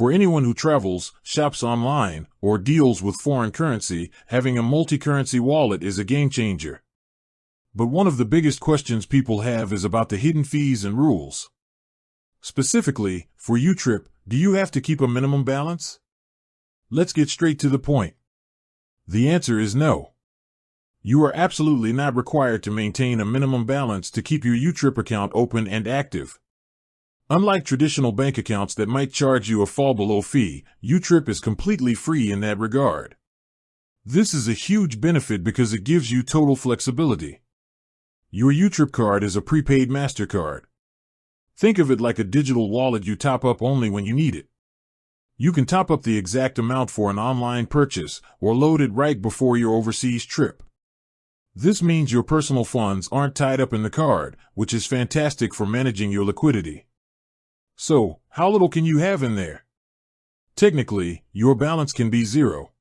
For anyone who travels, shops online, or deals with foreign currency, having a multi-currency wallet is a game changer. But one of the biggest questions people have is about the hidden fees and rules. Specifically, for YouTrip, do you have to keep a minimum balance? Let's get straight to the point. The answer is no. You are absolutely not required to maintain a minimum balance to keep your YouTrip account open and active. Unlike traditional bank accounts that might charge you a fall below fee, YouTrip is completely free in that regard. This is a huge benefit because it gives you total flexibility. Your YouTrip card is a prepaid MasterCard. Think of it like a digital wallet you top up only when you need it. You can top up the exact amount for an online purchase or load it right before your overseas trip. This means your personal funds aren't tied up in the card, which is fantastic for managing your liquidity. So, how little can you have in there? Technically, your balance can be zero.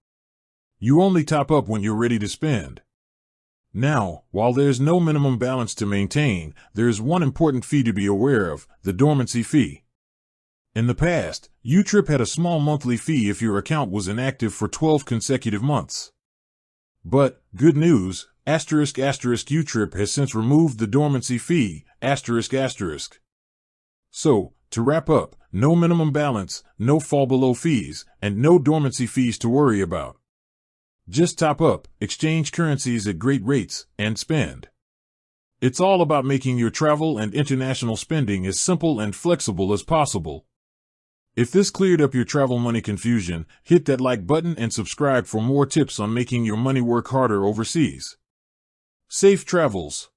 You only top up when you're ready to spend. Now, while there's no minimum balance to maintain, there's one important fee to be aware of, the dormancy fee. In the past, YouTrip had a small monthly fee if your account was inactive for 12 consecutive months. But, good news, ***YouTrip has since removed the dormancy fee, ***. So, to wrap up, no minimum balance, no fall below fees, and no dormancy fees to worry about. Just top up, exchange currencies at great rates, and spend. It's all about making your travel and international spending as simple and flexible as possible. If this cleared up your travel money confusion, hit that like button and subscribe for more tips on making your money work harder overseas. Safe travels.